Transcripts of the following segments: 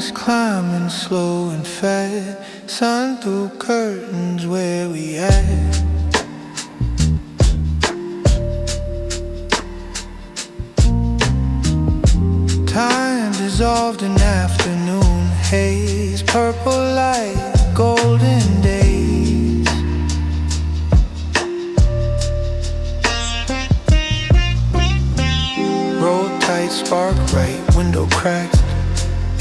wings climbing slow and fast. Sun through curtains, where we at? Time dissolved in afternoon haze, purple light, golden days. Roll tight, spark right, window cracked.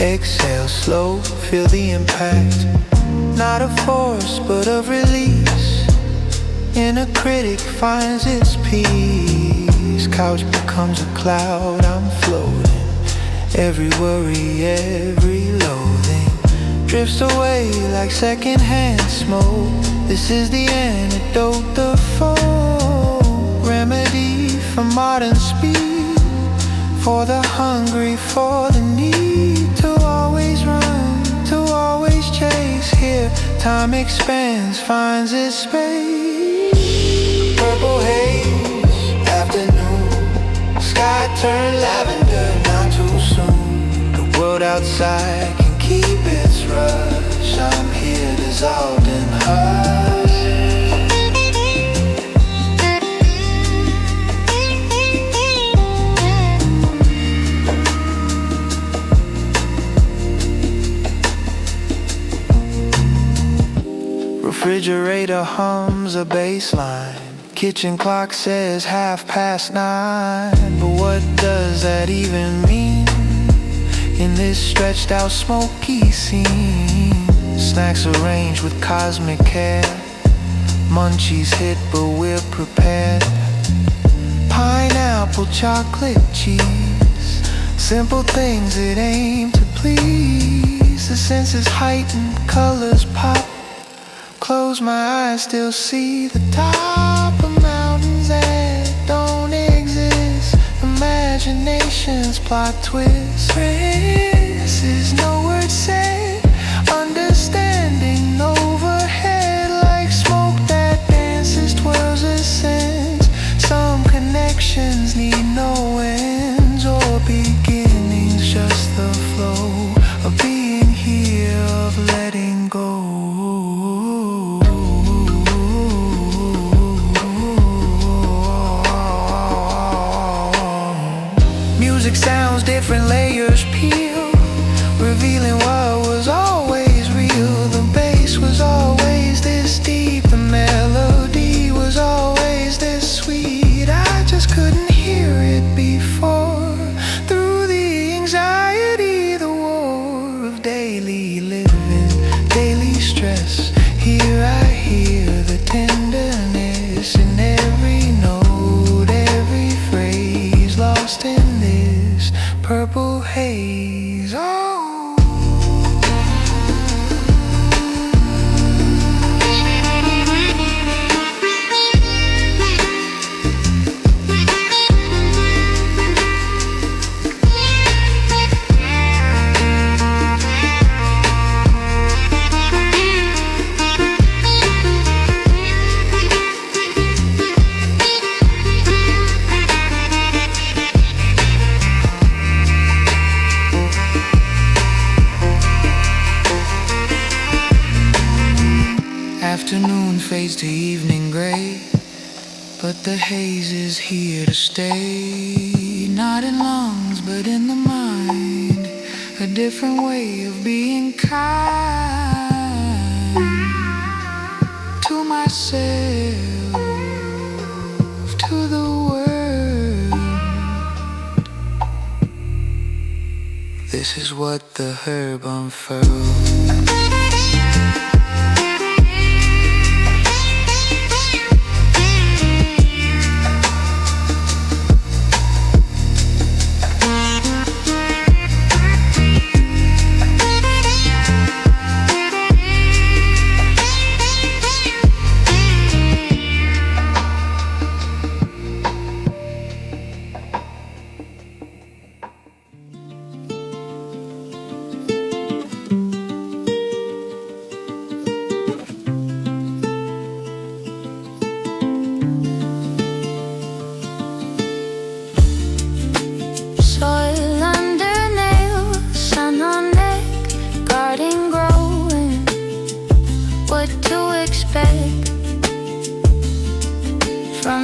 Exhale slow, feel the impact. Not a force, but a release. Inner critic finds its peace. Couch becomes a cloud, I'm floating. Every worry, every loathing drifts away like secondhand smoke. This is the antidote, the foe. Remedy for modern speed, for the hungry, for the need to always run, to always chase. Here, time expands, finds its space. Purple haze, afternoon, sky turned lavender, not too soon. The world outside can keep its rush. I'm here dissolved in hush. Refrigerator hums a bassline. Kitchen clock says 9:30. But what does that even mean in this stretched out smoky scene? Snacks arranged with cosmic care. Munchies hit but we're prepared. Pineapple, chocolate, cheese, simple things that aim to please. The senses heighten, colors pop. Close my eyes, still see the top of mountains that don't exist. Imagination's plot twist. This is no word said. Understanding overhead like smoke that dances, twirls a sense. Some connections need no ends or beginnings, just the flow of being here, of letting go. Music sounds, different layers peel, revealing what was always real. The bass was always this deep, the melody was always this sweet. I just couldn't hear it before. Through the anxiety, the war of daily living, daily stress, here I hear the tenderness in every note, every phrase, lost in this purple haze. Oh, afternoon fades to evening gray, but the haze is here to stay. Not in lungs, but in the mind. A different way of being kind to myself, to the world. This is what the herb unfurls.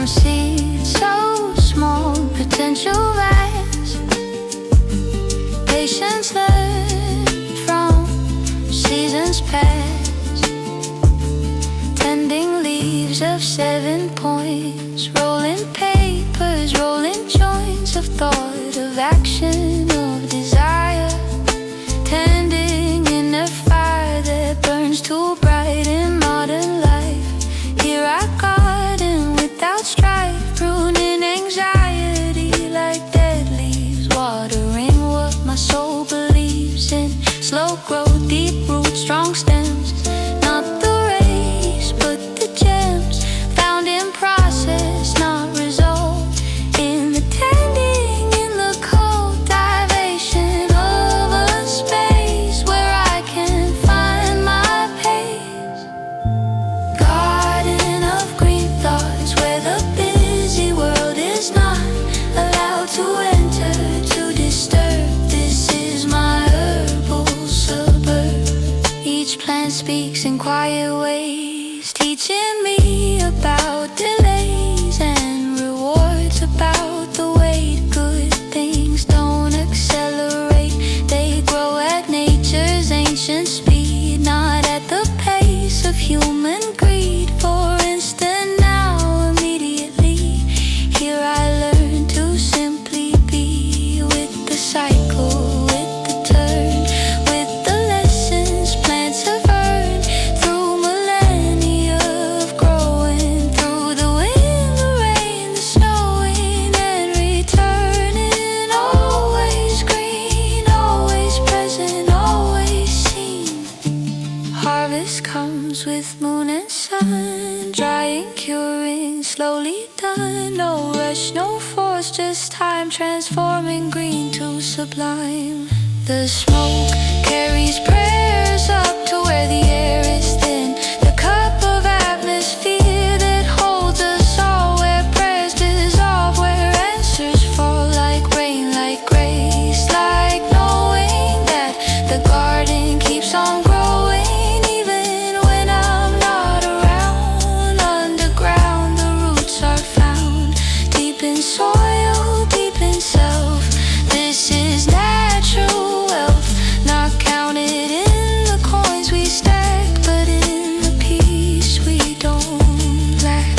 From seeds so small, potential vast, patience learned from seasons past, tending leaves of 7 points, rolling papers, rolling joints of thought, of action, of desire, tending in a fire that burns too bright in modern life. Here I garden without strife, pruning anxiety like dead leaves, watering what my soul believes in. Slow growth, deep roots, strong stems, not the race but the gems, found in process, not result, in the tending, in the cultivation of a space where I can find my pace. Garden of green thoughts where the busy world is not allowed to enter, to disturb. This is my herbal suburb. Each plant speaks in quiet ways, teaching me about delays and rewards, about the way good things don't accelerate. They grow at nature's ancient speed, not at the pace of human greed. For instant, now, immediately, here I learn to simply be with the cycle, with the turn, with the lessons plants have earned through millennia of growing, through the wind, the rain, the snowing, and returning. Always green, always present, always seen. Harvest comes with moon and sun, drying, curing, slowly done. No rush, no force, just time transforming green to sublime. The smoke carries prayers up to where the air is thin, the cup of atmosphere that holds us all, where prayers dissolve, where answers fall like rain, like grace, like knowing that the garden keeps on growing even when I'm not around. Underground the roots are found, deep in soil, deep in self. This is natural wealth, not counted in the coins we stack, but in the peace we don't lack.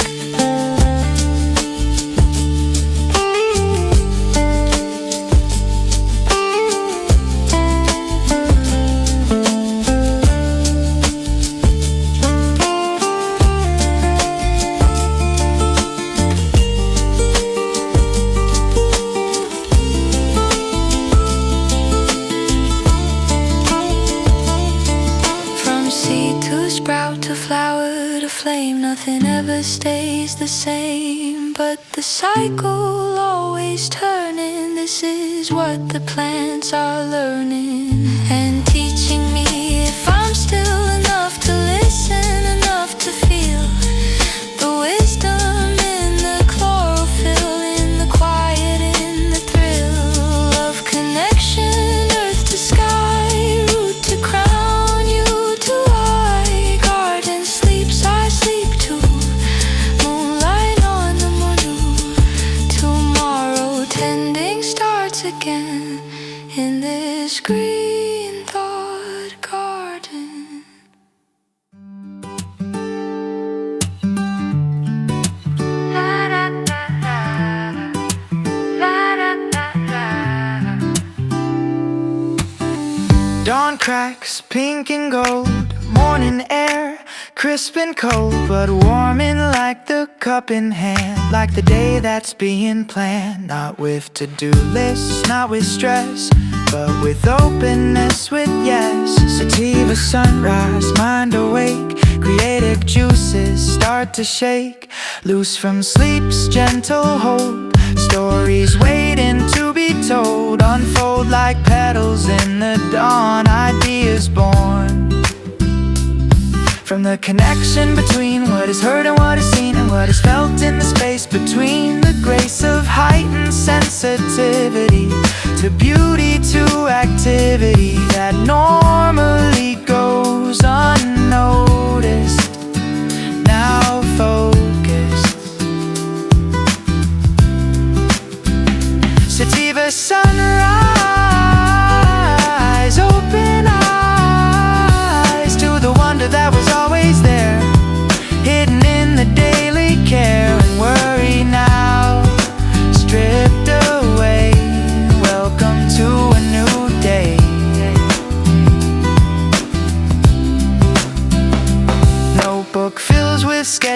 From seed to sprout to flower to flame, nothing ever stays the same, but the cycle always turning. This is what the plants are learning and teaching me, if I'm still enough to listen, enough to feel the wisdom in the chlorophyll, in the quiet, in the thrill of connection, earth to sky, root to crown, you to eye. Garden sleeps, I sleep too, moonlight on the moon. Tomorrow tending starts again in this green thought garden. Dawn cracks, pink and gold, morning air, crisp and cold, but warming like the cup in hand, like the day that's being planned. Not with to-do lists, not with stress, but with openness, with yes. Sativa sunrise, mind awake, creative juices start to shake, loose from sleep's gentle hold. Stories waiting to be told unfold like petals in the dawn. Ideas born from the connection between what is heard and what is seen, and what is felt in the space between. The grace of heightened sensitivity to beauty, to activity that normally goes unnoticed, now focused.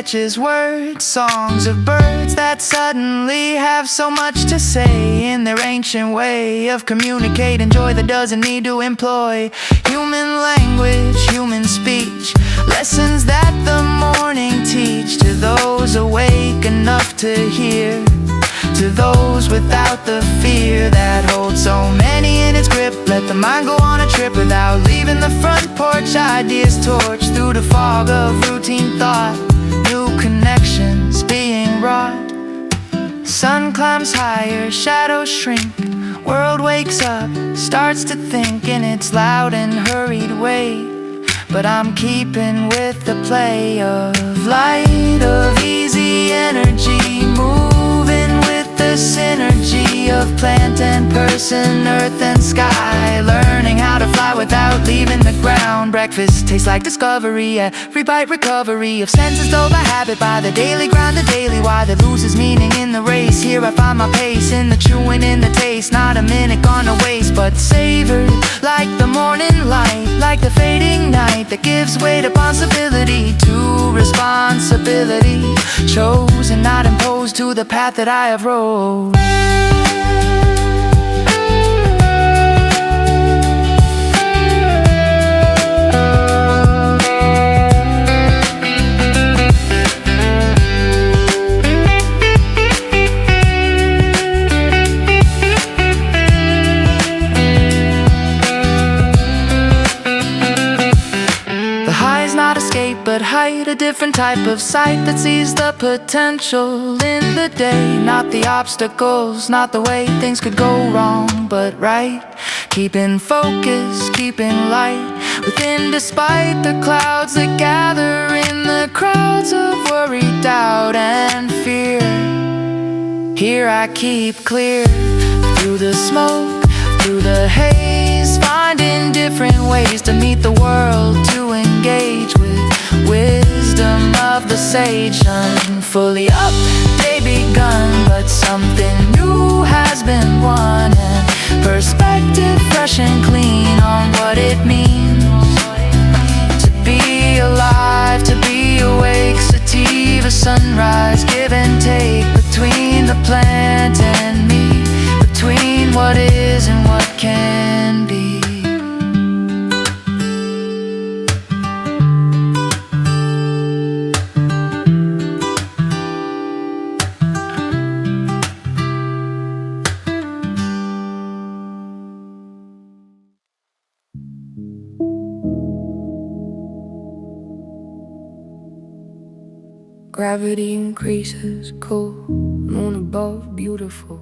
catches words, songs of birds that suddenly have so much to say in their ancient way of communicating joy that doesn't need to employ human language, human speech. Lessons that the morning teach to those awake enough to hear, to those without the fear that holds so many in its grip. Let the mind go on a trip without leaving the front porch. Ideas torch through the fog of routine thought, new connections being wrought. Sun climbs higher, shadows shrink, world wakes up, starts to think in its loud and hurried way. But I'm keeping with the play of light, of easy energy, moving with the synergy of plant and person, earth and sky, learning how to fly without leaving the ground. Breakfast tastes like discovery, every bite recovery of senses dulled by habit, by the daily grind, the daily why that loses meaning in the race. Here I find my pace in the chewing, in the taste, not a minute gone to waste, but savored like the morning light, like the fading night that gives way to possibility, to responsibility, chosen, not imposed to the path that I have rode. But height, a different type of sight that sees the potential in the day, not the obstacles, not the way things could go wrong, but right. Keeping focus, keeping light within despite the clouds that gather in the crowds of worry, doubt and fear. Here I keep clear through the smoke, through the haze, finding different ways to meet the world, to engage with wisdom of the sage. Fully up, day begun, but something new has been won, and perspective fresh and clean on what it means to be alive, to be awake. Sativa sunrise, give and take between the plant and me, between what is and what can be. Gravity increases, cool, moon above, beautiful,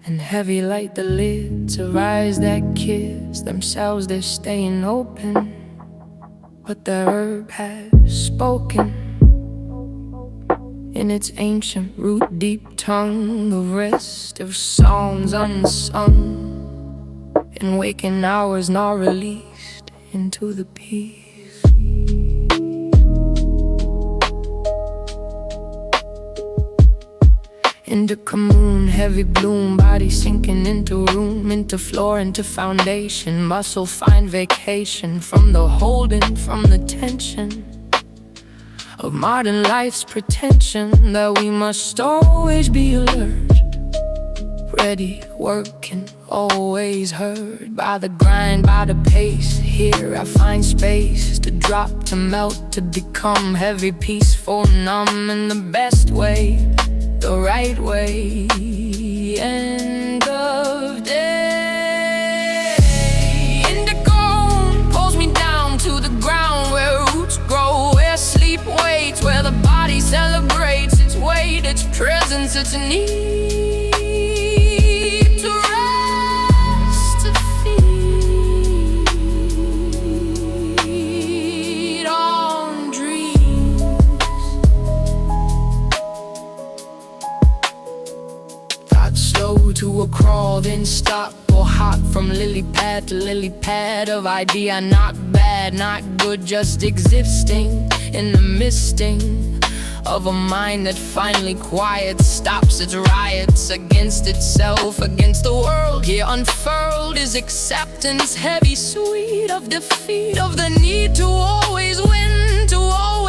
and heavy like the lids of eyes that kiss themselves. They're staying open, but the herb has spoken in its ancient root deep tongue of rest, of songs unsung in waking hours not released into the peace. Indica moon, heavy bloom, body sinking into room, into floor, into foundation. Muscle find vacation from the holding, from the tension of modern life's pretension that we must always be alert, ready, working, always heard by the grind, by the pace. Here I find space to drop, to melt, to become heavy, peaceful, numb in the best way, the right way. End of day. Indigo pulls me down to the ground where roots grow, where sleep waits, where the body celebrates its weight, its presence, its need to rest, to feed on dreams. Slow to a crawl, then stop or hop from lily pad to lily pad of idea. Not bad, not good, just existing in the misting of a mind that finally quiets, stops its riots against itself, against the world. Here unfurled is acceptance, heavy, sweet, of defeat, of the need to always win, to always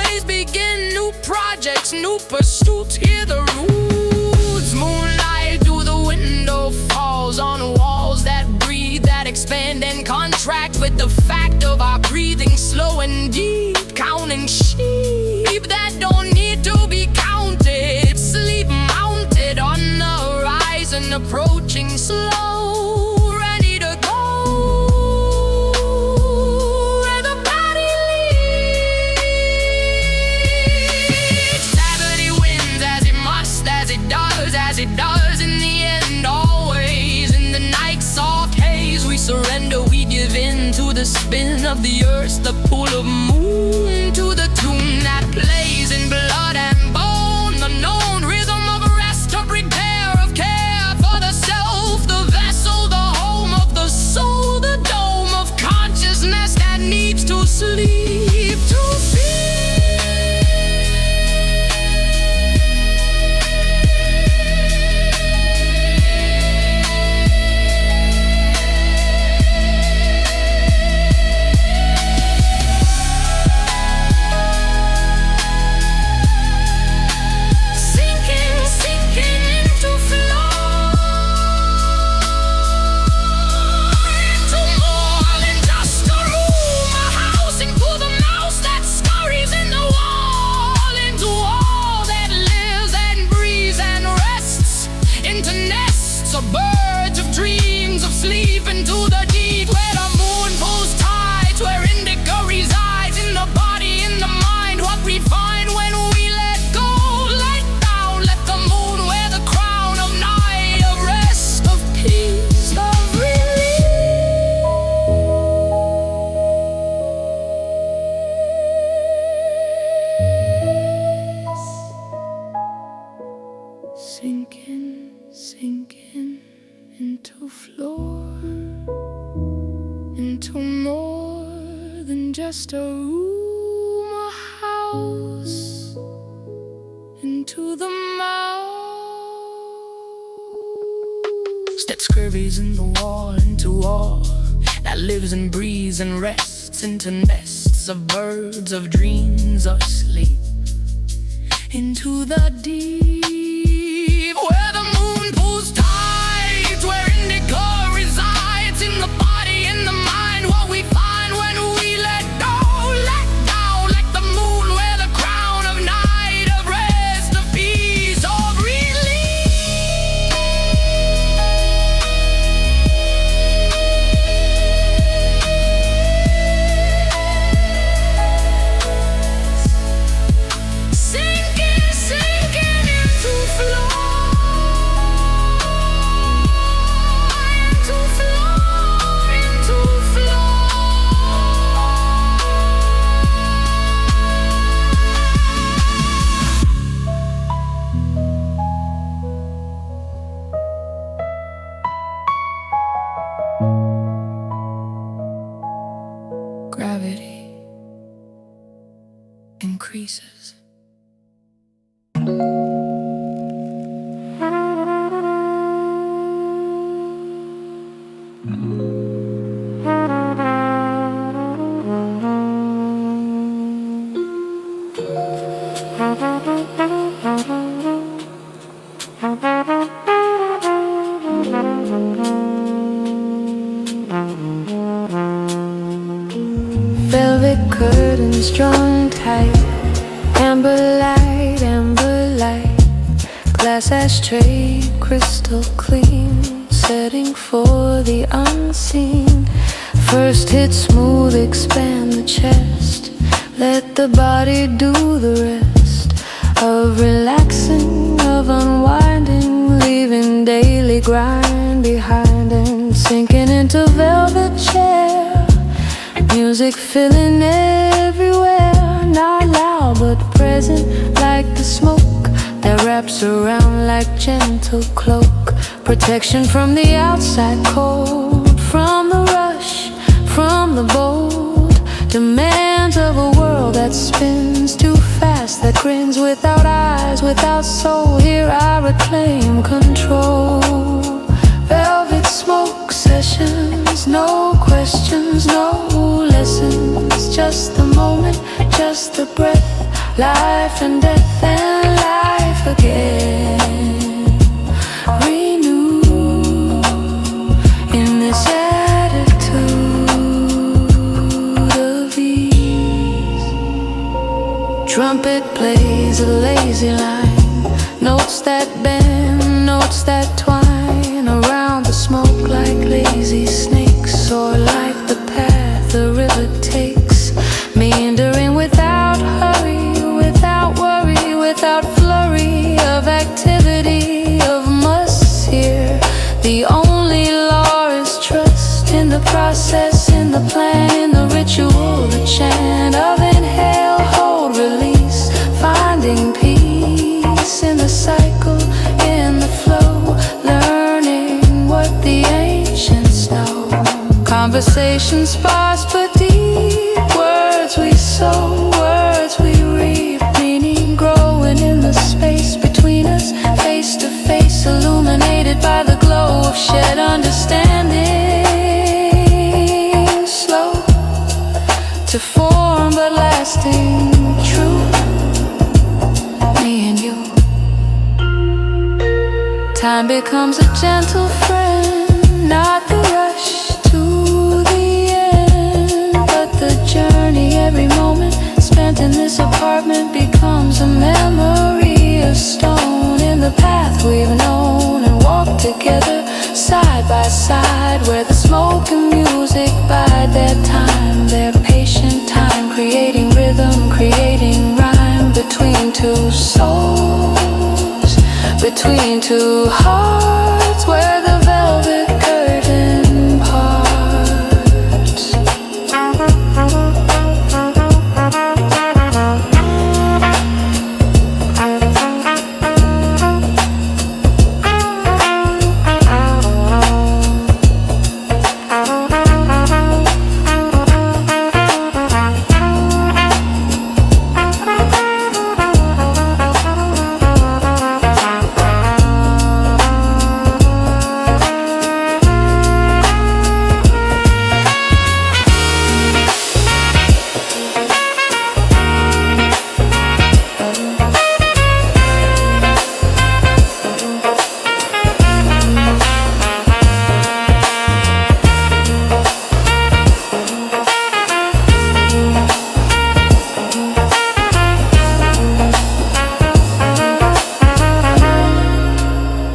like new pursuits. Hear the roots, moonlight through the window falls on walls that breathe, that expand and contract with the fact of our breathing slow and deep. Counting sheep that don't need to be counted, sleep mounted on the horizon, approaching slow, ready to go where the body leads. Gravity wins as it must, as it does in the end, always. In the night's soft haze we surrender, we give in to the spin of the earth, the pull of moon, to the tune that plays in blood and bone, the known rhythm of rest, of repair, of care for the self, the vessel, the home of the soul, the dome of consciousness that needs to sleep to feel. Birds of dreams of sleep into the deep, where the moon pulls tides, where indica resides in the body, in the mind. What we find when we let go, let down, let the moon wear the crown of night, of rest, of peace, of release. Sinking into floor, into more than just a room, a house, into the mouse that scurries in the wall, into all that lives and breathes and rests, into nests of birds of dreams of sleep, into the deep, where the moon pulls tides, where indica resides in the body, in the mind. What we find when we let go, let down, let the moon wear the crown of night, of rest, of peace, of release. Sinking into flow. Gravity increases. Velvet curtains drawn tight, amber light, glass ashtray, crystal clean, setting for the unseen. First hit smooth, expand the chest, let the body do the rest, of relaxing, of unwinding, leaving daily grind behind and sinking into velvet chair. Music filling everywhere, not loud but present, like the smoke that wraps around like gentle cloak. Protection from the outside cold, from the rush, from the bold demands of a world that spins too fast, that grins without eyes, without soul. Here I reclaim control. Velvet smoke sessions, no questions, no lessons, just the moment, just the breath life and death and life again. Renew in this attitude of ease. Trumpet plays a lazy line, notes that bend, notes that twine around the smoke like lazy snakes, or like the path the river takes, meandering without hurry, without worry, without flurry of activity, of must here. The only law is trust in the process, in the plan, in the ritual, the chant of inhale, hold, release, finding peace in the cycle, in the flow, learning what the ancients know. Conversation sparse but deep, words we sow, words we reap, meaning growing in the space between us, face to face, illuminated by the glow of shared understanding. Slow to form but lasting true, me and you. Time becomes a gentle friend, not the rush to the end, but the journey. Every moment spent in this apartment becomes a memory, a stone in the path we've known and walked together side by side, where the smoke and music bide their time, their patient time, creating rhythm, creating rhyme between two souls, between two hearts, where the velvet curtain parts.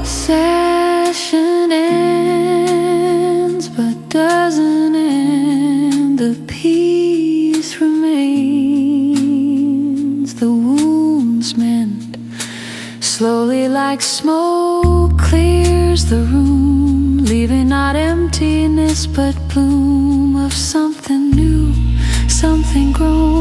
Session ends but doesn't end. The peace remains. The wounds mend slowly like smoke clears the room, leaving not emptiness but bloom of something new, something grown.